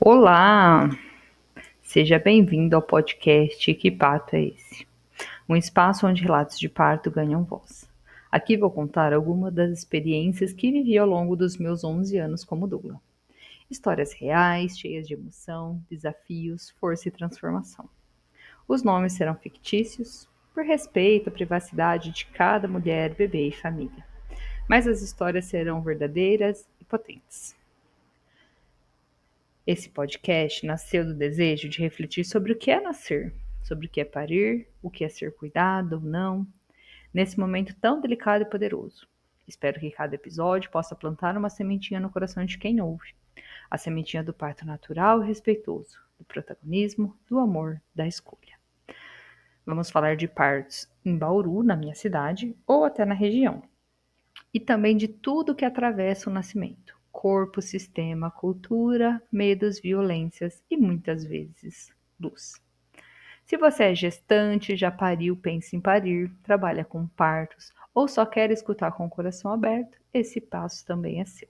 Olá, seja bem-vindo ao podcast Que Parto é Esse? Um espaço onde relatos de parto ganham voz. Aqui vou contar algumas das experiências que vivi ao longo dos meus 11 anos como doula. Histórias reais, cheias de emoção, desafios, força e transformação. Os nomes serão fictícios, por respeito à privacidade de cada mulher, bebê e família. Mas as histórias serão verdadeiras e potentes. Esse podcast nasceu do desejo de refletir sobre o que é nascer, sobre o que é parir, o que é ser cuidado ou não, nesse momento tão delicado e poderoso. Espero que cada episódio possa plantar uma sementinha no coração de quem ouve, a sementinha do parto natural e respeitoso, do protagonismo, do amor, da escolha. Vamos falar de partos em Bauru, na minha cidade, ou até na região, e também de tudo que atravessa o nascimento: corpo, sistema, cultura, medos, violências e muitas vezes luz. Se você é gestante, já pariu, pensa em parir, trabalha com partos ou só quer escutar com o coração aberto, esse passo também é seu.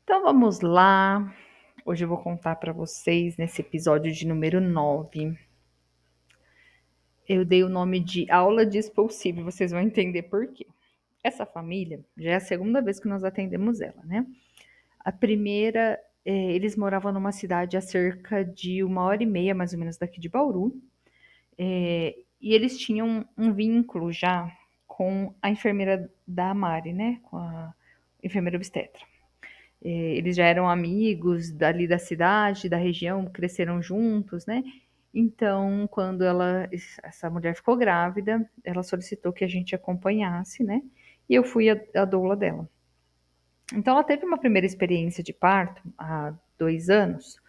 Então vamos lá. Hoje eu vou contar para vocês nesse episódio de número 9. Eu dei o nome de aula de expulsivo, vocês vão entender por quê. Essa família já é a segunda vez que nós atendemos ela, né? A primeira, eles moravam numa cidade a cerca de 1h30, mais ou menos, daqui de Bauru. E eles tinham um vínculo já com a enfermeira da Mari, né? Com a enfermeira obstetra. Eles já eram amigos dali da cidade, da região, cresceram juntos, né? Então, quando essa mulher ficou grávida, ela solicitou que a gente acompanhasse, né? E eu fui a doula dela. Então, ela teve uma primeira experiência de parto há 2 anos,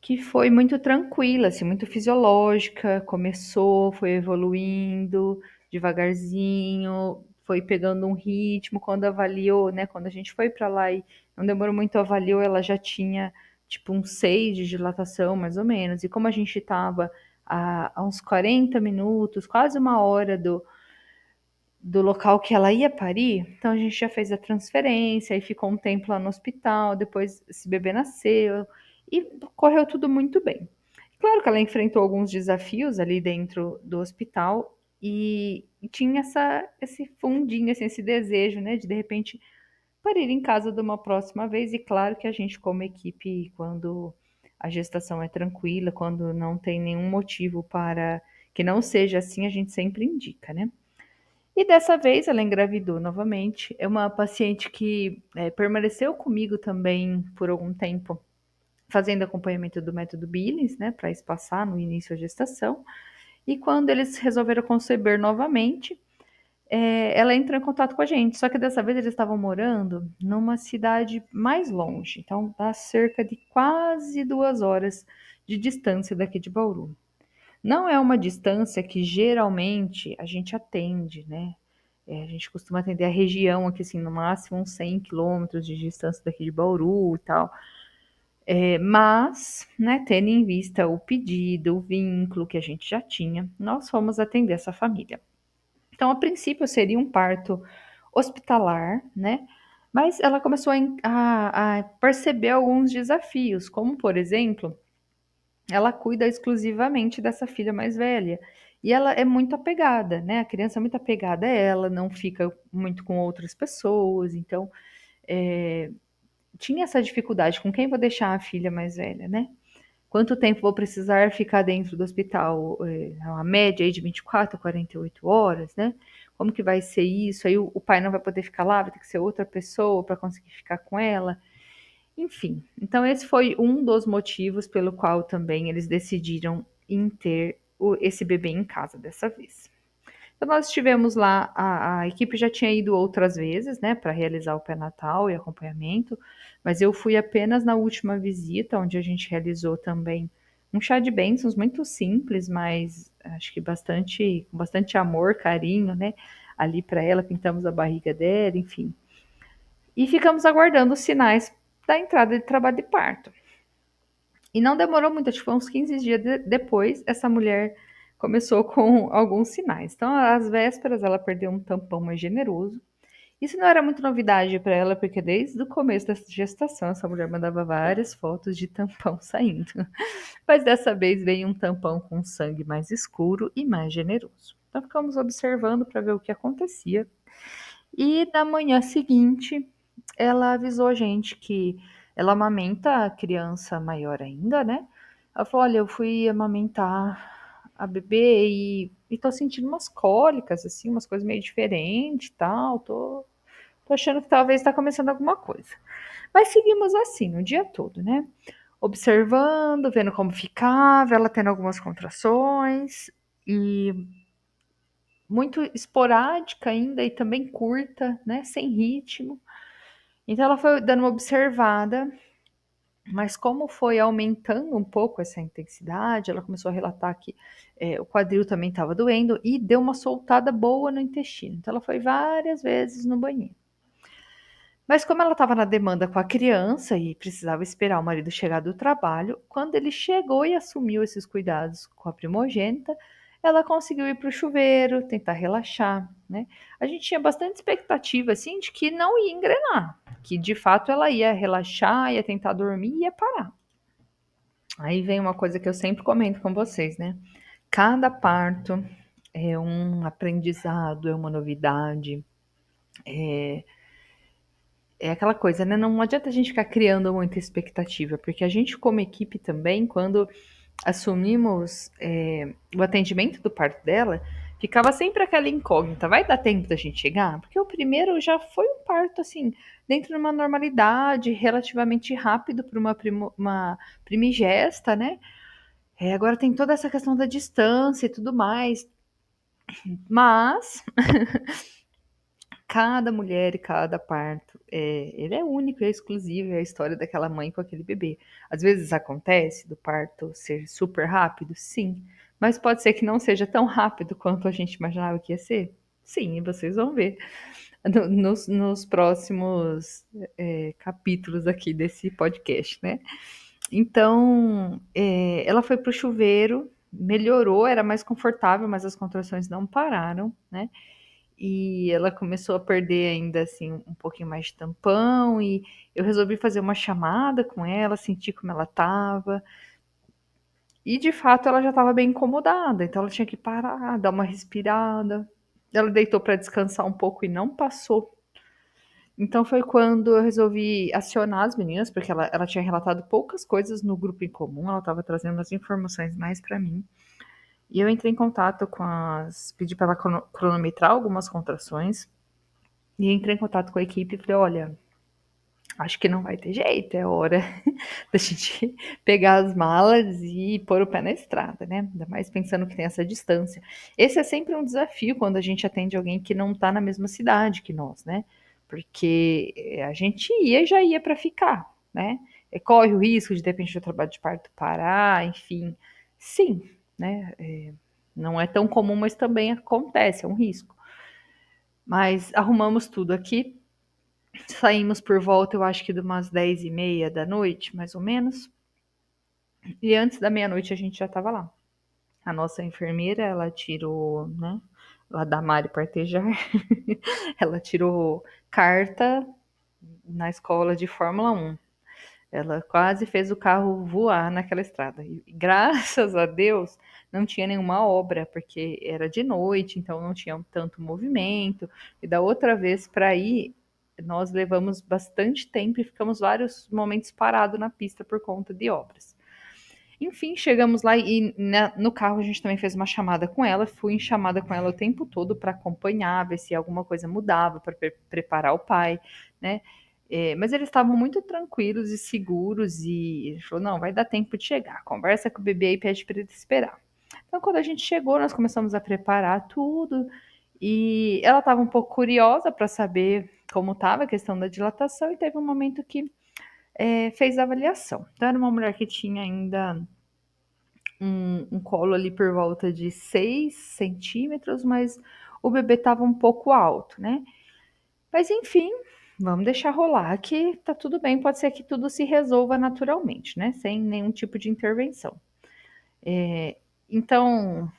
que foi muito tranquila, assim, muito fisiológica. Começou, foi evoluindo devagarzinho, foi pegando um ritmo. Quando avaliou, né? Quando a gente foi para lá e não demorou muito, avaliou, ela já tinha tipo um 6 de dilatação, mais ou menos. E como a gente estava a uns 40 minutos, quase 1 hora do local que ela ia parir, então a gente já fez a transferência e ficou um tempo lá no hospital. Depois esse bebê nasceu e correu tudo muito bem. Claro que ela enfrentou alguns desafios ali dentro do hospital e tinha esse fundinho, assim, esse desejo, né, de repente parir em casa de uma próxima vez. E claro que a gente, como equipe, quando a gestação é tranquila, quando não tem nenhum motivo para que não seja assim, a gente sempre indica, né? E dessa vez ela engravidou novamente. É uma paciente que permaneceu comigo também por algum tempo, fazendo acompanhamento do método Billings, né, para espaçar no início da gestação. E quando eles resolveram conceber novamente, ela entrou em contato com a gente. Só que dessa vez eles estavam morando numa cidade mais longe, então dá cerca de quase 2 horas de distância daqui de Bauru. Não é uma distância que geralmente a gente atende, né? A gente costuma atender a região aqui, assim, no máximo uns 100 quilômetros de distância daqui de Bauru e tal. Mas, né, tendo em vista o pedido, o vínculo que a gente já tinha, nós fomos atender essa família. Então, a princípio, seria um parto hospitalar, né? Mas ela começou a perceber alguns desafios, como, por exemplo, ela cuida exclusivamente dessa filha mais velha. E ela é muito apegada, né? A criança é muito apegada a ela, não fica muito com outras pessoas. Então, é, tinha essa dificuldade: com quem vou deixar a filha mais velha, né? Quanto tempo vou precisar ficar dentro do hospital? A média aí de 24 a 48 horas, né? Como que vai ser isso? Aí o pai não vai poder ficar lá, vai ter que ser outra pessoa para conseguir ficar com ela. Enfim, então esse foi um dos motivos pelo qual também eles decidiram em ter esse bebê em casa dessa vez. Então nós estivemos lá, a equipe já tinha ido outras vezes, né, para realizar o pré-natal e acompanhamento, mas eu fui apenas na última visita, onde a gente realizou também um chá de bênçãos muito simples, mas acho que com bastante amor, carinho, né, ali para ela. Pintamos a barriga dela, enfim. E ficamos aguardando os sinais da entrada de trabalho de parto. E não demorou muito, acho que foi uns 15 dias depois, essa mulher começou com alguns sinais. Então, às vésperas, ela perdeu um tampão mais generoso Isso não era muito novidade para ela, porque desde o começo dessa gestação, essa mulher mandava várias fotos de tampão saindo. Mas dessa vez veio um tampão com sangue mais escuro e mais generoso. Então ficamos observando para ver o que acontecia. E na manhã seguinte, ela avisou a gente que ela amamenta a criança maior ainda, né? Ela falou: olha, eu fui amamentar a bebê e tô sentindo umas cólicas, assim, umas coisas meio diferentes e tal. Tô achando que talvez está começando alguma coisa. Mas seguimos assim o dia todo, né? Observando, vendo como ficava, ela tendo algumas contrações e muito esporádica ainda e também curta, né? Sem ritmo. Então ela foi dando uma observada, mas como foi aumentando um pouco essa intensidade, ela começou a relatar que o quadril também estava doendo e deu uma soltada boa no intestino. Então ela foi várias vezes no banheiro. Mas como ela estava na demanda com a criança e precisava esperar o marido chegar do trabalho, quando ele chegou e assumiu esses cuidados com a primogênita, ela conseguiu ir para o chuveiro, tentar relaxar, né? A gente tinha bastante expectativa, assim, de que não ia engrenar, que de fato ela ia relaxar, ia tentar dormir e ia parar. Aí vem uma coisa que eu sempre comento com vocês, né? Cada parto é um aprendizado, é uma novidade, é aquela coisa, né? Não adianta a gente ficar criando muita expectativa, porque a gente, como equipe também, quando assumimos o atendimento do parto dela, ficava sempre aquela incógnita: vai dar tempo da gente chegar? Porque o primeiro já foi um parto, assim, dentro de uma normalidade, relativamente rápido para uma primigesta, né? Agora tem toda essa questão da distância e tudo mais, mas cada mulher e cada parto, ele é único, é exclusivo, é a história daquela mãe com aquele bebê. Às vezes acontece do parto ser super rápido, sim, mas pode ser que não seja tão rápido quanto a gente imaginava que ia ser. Sim, e vocês vão ver nos próximos capítulos aqui desse podcast, né? Então, ela foi pro chuveiro, melhorou, era mais confortável, mas as contrações não pararam, né? E ela começou a perder ainda assim um pouquinho mais de tampão e eu resolvi fazer uma chamada com ela, sentir como ela estava. E de fato ela já estava bem incomodada, então ela tinha que parar, dar uma respirada. Ela deitou para descansar um pouco e não passou. Então foi quando eu resolvi acionar as meninas, porque ela tinha relatado poucas coisas no grupo em comum, ela estava trazendo as informações mais para mim. E eu entrei em contato com as. Pedi para ela cronometrar algumas contrações. E entrei em contato com a equipe e falei: olha, acho que não vai ter jeito, é hora da gente pegar as malas e pôr o pé na estrada, né? Ainda mais pensando que tem essa distância. Esse é sempre um desafio quando a gente atende alguém que não está na mesma cidade que nós, né? Porque a gente ia e já ia para ficar, né? Corre o risco de repente o trabalho de parto parar, enfim. Sim, né? Não é tão comum, mas também acontece, é um risco. Mas arrumamos tudo aqui, saímos por volta, eu acho que de umas 10h30 da noite, mais ou menos. E antes da meia-noite a gente já estava lá. A nossa enfermeira, ela tirou, né? Lá da Mari Partejar, ela tirou carta na escola de Fórmula 1. Ela quase fez o carro voar naquela estrada. E graças a Deus não tinha nenhuma obra, porque era de noite, então não tinha tanto movimento. E da outra vez para ir, nós levamos bastante tempo e ficamos vários momentos parados na pista por conta de obras. Enfim, chegamos lá e no carro a gente também fez uma chamada com ela. Fui em chamada com ela o tempo todo para acompanhar, ver se alguma coisa mudava, para preparar o pai, né? Mas eles estavam muito tranquilos e seguros e ele falou: não, vai dar tempo de chegar. Conversa com o bebê e pede para ele esperar. Então, quando a gente chegou, nós começamos a preparar tudo e ela estava um pouco curiosa para saber como estava a questão da dilatação e teve um momento que fez a avaliação. Então, era uma mulher que tinha ainda um colo ali por volta de 6 centímetros, mas o bebê estava um pouco alto, né? Mas enfim, vamos deixar rolar que tá tudo bem, pode ser que tudo se resolva naturalmente, né? Sem nenhum tipo de intervenção. Então,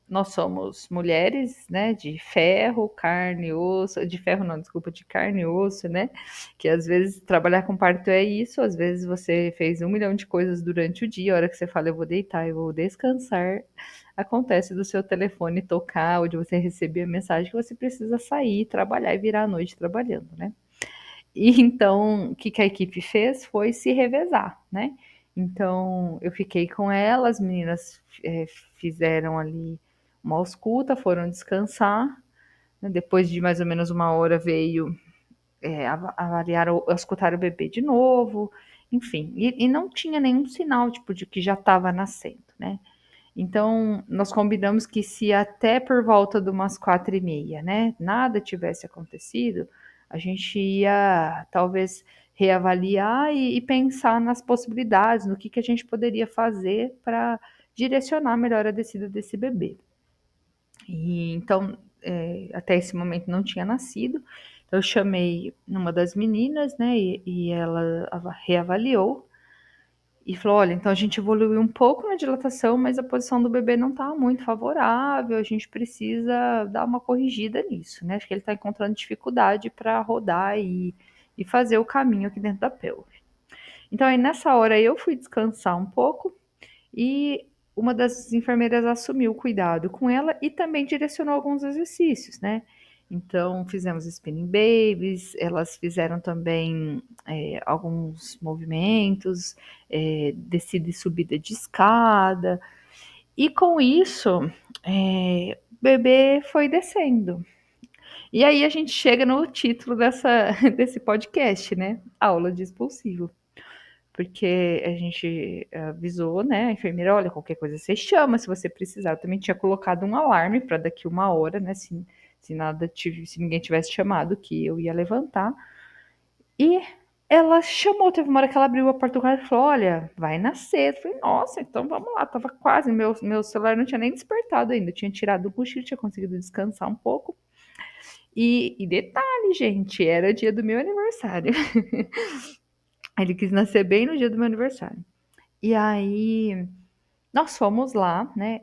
nós somos mulheres, né, de ferro, carne e osso, de ferro não, desculpa, de carne e osso, né, que às vezes trabalhar com parto é isso, às vezes você fez 1 milhão de coisas durante o dia, a hora que você fala, eu vou deitar, eu vou descansar, acontece do seu telefone tocar, ou de você receber a mensagem que você precisa sair, trabalhar e virar a noite trabalhando, né. E então, o que que a equipe fez foi se revezar, né. Então, eu fiquei com ela, as meninas, fizeram ali uma ausculta, foram descansar, né, depois de mais ou menos 1 hora veio, avaliar auscultar o bebê de novo, enfim, e não tinha nenhum sinal, tipo, de que já estava nascendo, né. Então, nós combinamos que se até por volta de umas 4h30, né, nada tivesse acontecido, a gente ia talvez reavaliar e pensar nas possibilidades, no que a gente poderia fazer para direcionar melhor a descida desse bebê. E então, até esse momento não tinha nascido, então eu chamei uma das meninas, né, e ela reavaliou e falou: "Olha, então a gente evoluiu um pouco na dilatação, mas a posição do bebê não está muito favorável, a gente precisa dar uma corrigida nisso, né, acho que ele está encontrando dificuldade para rodar e fazer o caminho aqui dentro da pelve". Então aí nessa hora eu fui descansar um pouco e uma das enfermeiras assumiu o cuidado com ela e também direcionou alguns exercícios, né. Então fizemos spinning babies, elas fizeram também, alguns movimentos, descida e subida de escada, e com isso, o bebê foi descendo. E aí a gente chega no título dessa desse podcast, né, aula de expulsivo. Porque a gente avisou, né, a enfermeira: "Olha, qualquer coisa você chama se você precisar". Eu também tinha colocado um alarme para daqui 1 hora, né, se ninguém tivesse chamado, que eu ia levantar. E ela chamou, teve uma hora que ela abriu a porta do quarto e falou: "Olha, vai nascer". Eu falei: "Nossa, então vamos lá", estava quase, meu celular não tinha nem despertado ainda, eu tinha tirado o cochilo, tinha conseguido descansar um pouco. E detalhe, gente, era dia do meu aniversário. Ele quis nascer bem no dia do meu aniversário. E aí, nós fomos lá, né,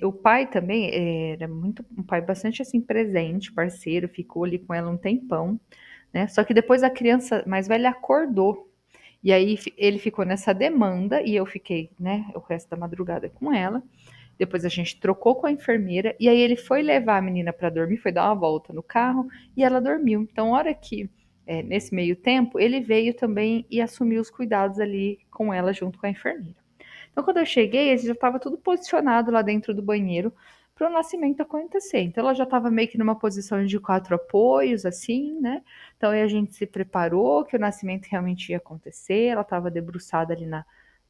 o pai também era muito um pai bastante, assim, presente, parceiro, ficou ali com ela um tempão, né, só que depois a criança mais velha acordou, e aí ele ficou nessa demanda e eu fiquei, né, o resto da madrugada com ela. Depois a gente trocou com a enfermeira e aí ele foi levar a menina para dormir, foi dar uma volta no carro e ela dormiu. Então, a hora que, nesse meio tempo, ele veio também e assumiu os cuidados ali com ela junto com a enfermeira. Então, quando eu cheguei, já estava tudo posicionado lá dentro do banheiro para o nascimento acontecer. Então, ela já estava meio que numa posição de 4 apoios, assim, né? Então, aí a gente se preparou que o nascimento realmente ia acontecer. Ela estava debruçada ali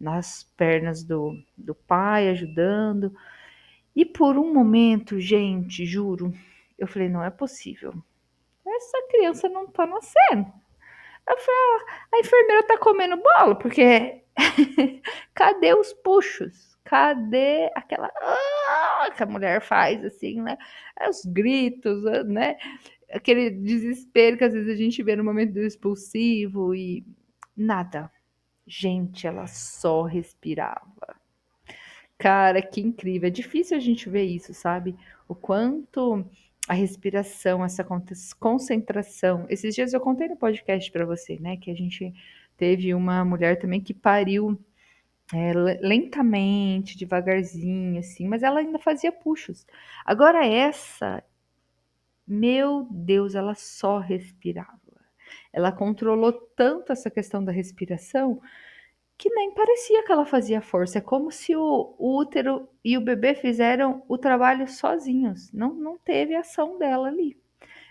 nas pernas do pai, ajudando. E por um momento, gente, juro, eu falei: "Não é possível, essa criança não tá nascendo". Eu falei: "A enfermeira tá comendo bola, porque cadê os puxos? Cadê aquela que a mulher faz, assim, né, os gritos, né, aquele desespero que às vezes a gente vê no momento do expulsivo e nada. Gente, ela só respirava. Cara, que incrível. É difícil a gente ver isso, sabe? O quanto a respiração, essa concentração. Esses dias eu contei no podcast para você, né? Que a gente teve uma mulher também que pariu lentamente, devagarzinho, assim, mas ela ainda fazia puxos. Agora essa, meu Deus, ela só respirava. Ela controlou tanto essa questão da respiração que nem parecia que ela fazia força, é como se o útero e o bebê fizeram o trabalho sozinhos, não teve ação dela ali,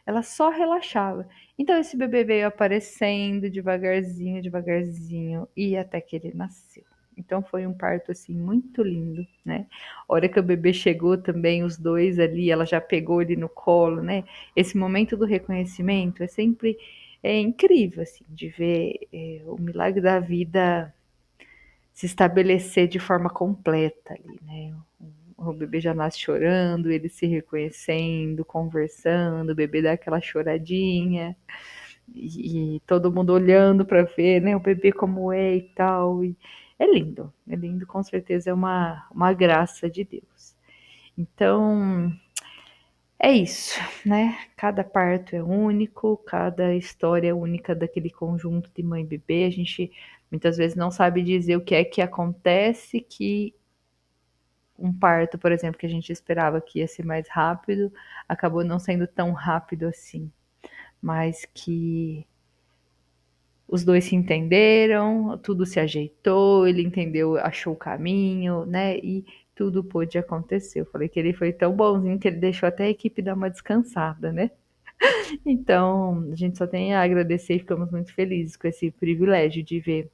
ela só relaxava. Então esse bebê veio aparecendo devagarzinho, devagarzinho, e até que ele nasceu. Então foi um parto, assim, muito lindo, né. A hora que o bebê chegou também, os 2 ali, ela já pegou ele no colo, né. Esse momento do reconhecimento é sempre incrível, assim, de ver, o milagre da vida se estabelecer de forma completa ali, né. O bebê já nasce chorando, ele se reconhecendo, conversando, o bebê dá aquela choradinha, e todo mundo olhando para ver, né, o bebê como é e tal, e é lindo, com certeza é uma graça de Deus. Então, é isso, né? Cada parto é único, cada história é única daquele conjunto de mãe e bebê. A gente muitas vezes não sabe dizer o que é que acontece que um parto, por exemplo, que a gente esperava que ia ser mais rápido, acabou não sendo tão rápido assim, mas que os dois se entenderam, tudo se ajeitou, ele entendeu, achou o caminho, né? E tudo pôde acontecer. Eu falei que ele foi tão bonzinho que ele deixou até a equipe dar uma descansada, né? Então, a gente só tem a agradecer e ficamos muito felizes com esse privilégio de ver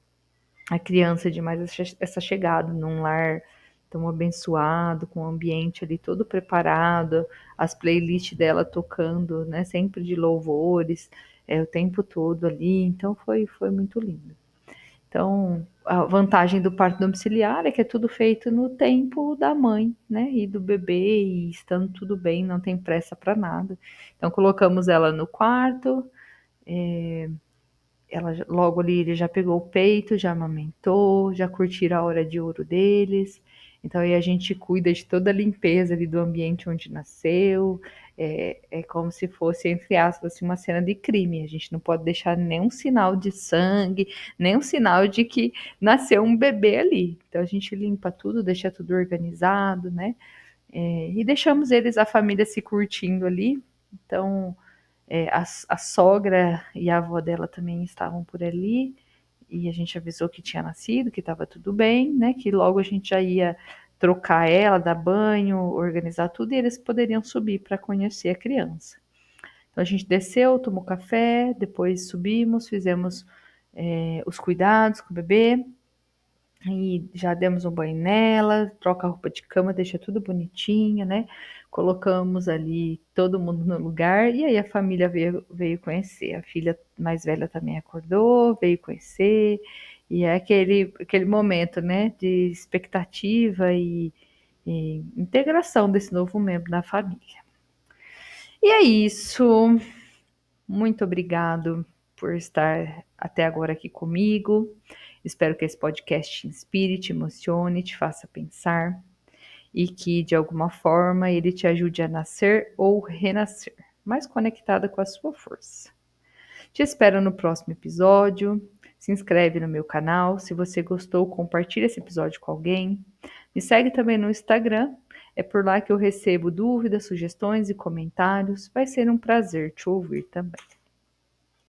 a criança de mais essa chegada num lar tão abençoado, com o ambiente ali todo preparado, as playlists dela tocando, né, sempre de louvores, o tempo todo ali, então foi muito lindo. Então, a vantagem do parto domiciliar é que é tudo feito no tempo da mãe, né, e do bebê, e estando tudo bem, não tem pressa para nada. Então, colocamos ela no quarto, ela logo ali ele já pegou o peito, já amamentou, já curtiram a hora de ouro deles. Então aí a gente cuida de toda a limpeza ali do ambiente onde nasceu. É como se fosse, entre aspas, assim, uma cena de crime. A gente não pode deixar nenhum sinal de sangue, nenhum sinal de que nasceu um bebê ali. Então a gente limpa tudo, deixa tudo organizado, né? E deixamos eles, a família se curtindo ali. Então a sogra e a avó dela também estavam por ali, e a gente avisou que tinha nascido, que estava tudo bem, né? Que logo a gente já ia trocar ela, dar banho, organizar tudo, e eles poderiam subir para conhecer a criança. Então a gente desceu, tomou café, depois subimos, fizemos os cuidados com o bebê, e já demos um banho nela, troca a roupa de cama, deixa tudo bonitinho, né? Colocamos ali todo mundo no lugar e aí a família veio conhecer. A filha mais velha também acordou, veio conhecer. E é aquele momento, né, de expectativa e integração desse novo membro da família. E é isso. Muito obrigado por estar até agora aqui comigo. Espero que esse podcast te inspire, te emocione, te faça pensar e que de alguma forma ele te ajude a nascer ou renascer, mais conectada com a sua força. Te espero no próximo episódio. Se inscreve no meu canal. Se você gostou, compartilhe esse episódio com alguém. Me segue também no Instagram. É por lá que eu recebo dúvidas, sugestões e comentários. Vai ser um prazer te ouvir também.